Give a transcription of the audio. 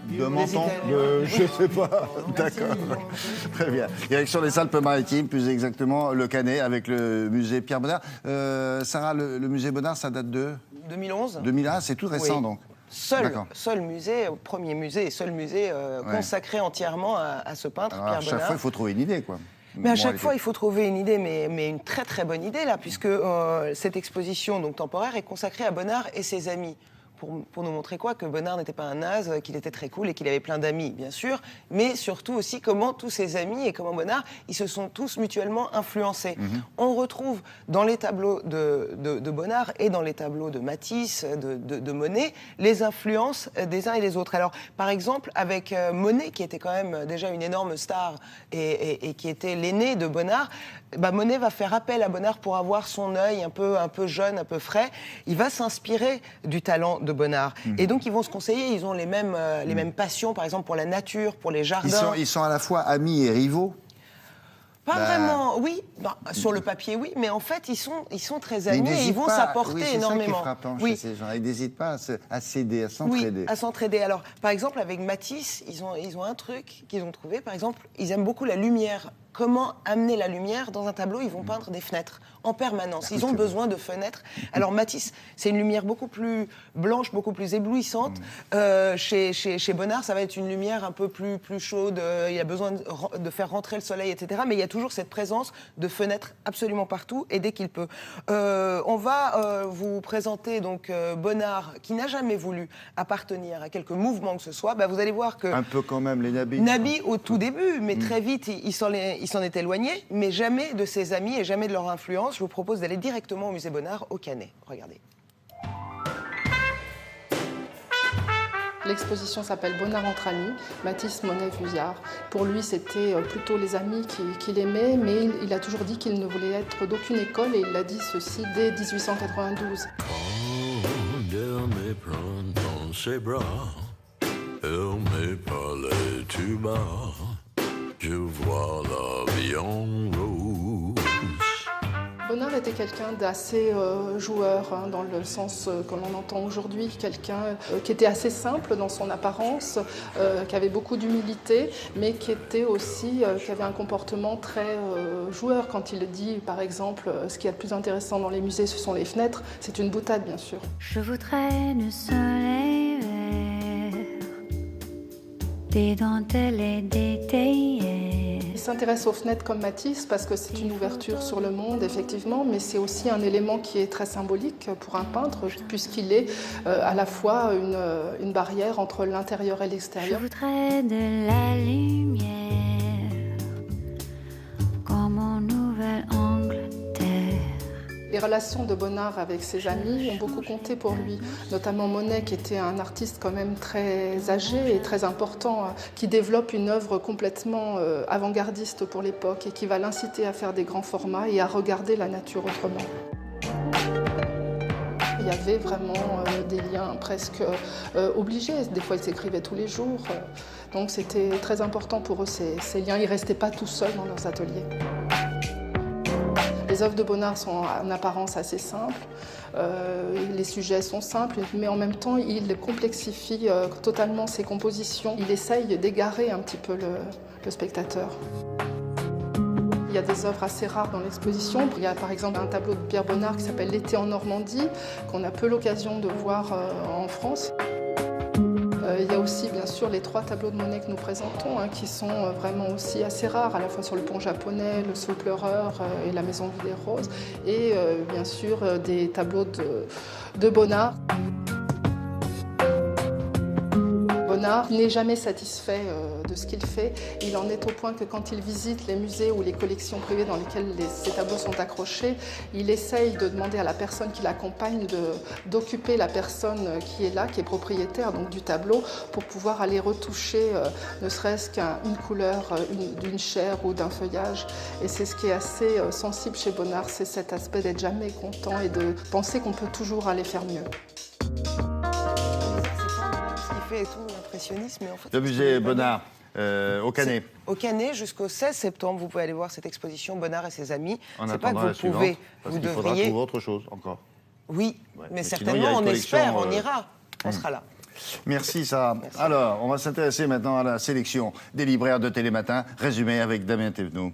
de Menton, je sais pas, d'accord, très bien. Direction des Alpes-Maritimes, plus exactement le Canet, avec le musée Pierre Bonnard. Sarah, le musée Bonnard, ça date de 2011. 2001, c'est tout récent Oui. donc. Seul musée, premier musée et seul musée consacré entièrement à ce peintre, Alors, Pierre à chaque Bonnard. fois, il faut trouver une idée, quoi. Mais à chaque fois, il faut trouver une idée, mais une très très bonne idée, là, puisque cette exposition donc, temporaire est consacrée à Bonnard et ses amis. Pour nous montrer quoi? Que Bonnard n'était pas un naze, qu'il était très cool et qu'il avait plein d'amis, bien sûr, mais surtout aussi comment tous ses amis et comment Bonnard, ils se sont tous mutuellement influencés. On retrouve dans les tableaux de Bonnard et dans les tableaux de Matisse, de Monet, les influences des uns et des autres. Alors, par exemple, avec Monet, qui était quand même déjà une énorme star et qui était l'aîné de Bonnard, Monet va faire appel à Bonnard pour avoir son œil un peu jeune, un peu frais. Il va s'inspirer du talent de Bonnard. Et donc, ils vont se conseiller. Ils ont les mêmes passions, par exemple, pour la nature, pour les jardins. Ils sont à la fois amis et rivaux. Pas vraiment, oui. Sur le papier, oui. Mais en fait, ils sont très amis et ils vont s'apporter énormément. C'est ça qui est frappant chez ces gens. Ils n'hésitent pas à s'aider, à s'entraider. Oui, à s'entraider. Alors, par exemple, avec Matisse, ils ont un truc qu'ils ont trouvé. Par exemple, ils aiment beaucoup la lumière. Comment amener la lumière dans un tableau? Ils vont peindre des fenêtres en permanence. Ils ont besoin de fenêtres. Alors Matisse, c'est une lumière beaucoup plus blanche, beaucoup plus éblouissante. Chez Bonnard, ça va être une lumière un peu plus chaude. Il a besoin de faire rentrer le soleil, etc. Mais il y a toujours cette présence de fenêtres absolument partout et dès qu'il peut. On va vous présenter donc Bonnard, qui n'a jamais voulu appartenir à quelque mouvement que ce soit. Vous allez voir que... Un peu quand même les Nabi. Nabi au tout début, mais très vite, il s'en est éloigné, mais jamais de ses amis et jamais de leur influence. Je vous propose d'aller directement au musée Bonnard, au Canet. Regardez. L'exposition s'appelle Bonnard entre amis, Matisse, Monet, Vuillard. Pour lui, c'était plutôt les amis qu'il aimait, mais il a toujours dit qu'il ne voulait être d'aucune école, et il l'a dit ceci dès 1892. Je vois la vie en rose. Bonnard était quelqu'un d'assez joueur, dans le sens que l'on entend aujourd'hui, quelqu'un qui était assez simple dans son apparence, qui avait beaucoup d'humilité, mais qui était aussi, qui avait un comportement très joueur. Quand il dit, par exemple, ce qu'il y a de plus intéressant dans les musées, ce sont les fenêtres, c'est une boutade, bien sûr. Je voudrais du soleil vert, des dentelles et des théières. Il s'intéresse aux fenêtres comme Matisse parce que c'est une ouverture sur le monde, effectivement, mais c'est aussi un élément qui est très symbolique pour un peintre, puisqu'il est à la fois une barrière entre l'intérieur et l'extérieur. Je voudrais de la lumière, comme en Nouvelle-Angleterre. Les relations de Bonnard avec ses amis ont beaucoup compté pour lui, notamment Monet, qui était un artiste quand même très âgé et très important, qui développe une œuvre complètement avant-gardiste pour l'époque et qui va l'inciter à faire des grands formats et à regarder la nature autrement. Il y avait vraiment des liens presque obligés. Des fois, ils s'écrivaient tous les jours. Donc c'était très important pour eux, ces liens. Ils ne restaient pas tout seuls dans leurs ateliers. Les œuvres de Bonnard sont en apparence assez simples, les sujets sont simples, mais en même temps, il complexifie totalement ses compositions. Il essaye d'égarer un petit peu le spectateur. Il y a des œuvres assez rares dans l'exposition. Il y a par exemple un tableau de Pierre Bonnard qui s'appelle L'été en Normandie, qu'on a peu l'occasion de voir en France. Il y a aussi bien sûr les 3 tableaux de Monet que nous présentons, qui sont vraiment aussi assez rares, à la fois sur le pont japonais, le Saule pleureur et la maison vue des roses, et bien sûr des tableaux de Bonnard. Bonnard n'est jamais satisfait de ce qu'il fait. Il en est au point que quand il visite les musées ou les collections privées dans lesquelles ces tableaux sont accrochés, il essaye de demander à la personne qui l'accompagne d'occuper la personne qui est là, qui est propriétaire donc, du tableau, pour pouvoir aller retoucher ne serait-ce qu'une couleur d'une chair ou d'un feuillage. Et c'est ce qui est assez sensible chez Bonnard, c'est cet aspect d'être jamais content et de penser qu'on peut toujours aller faire mieux. Et tout, l'impressionnisme. En fait, le musée Bonnard, au Canet. Au Canet jusqu'au 16 septembre, vous pouvez aller voir cette exposition Bonnard et ses amis. C'est pas que vous pouvez, vous devriez. Faudra trouver autre chose encore. Oui, mais certainement, on espère, on ira, on sera là. Merci, Sarah. Alors, on va s'intéresser maintenant à la sélection des libraires de Télématin, résumé avec Damien Thévenot.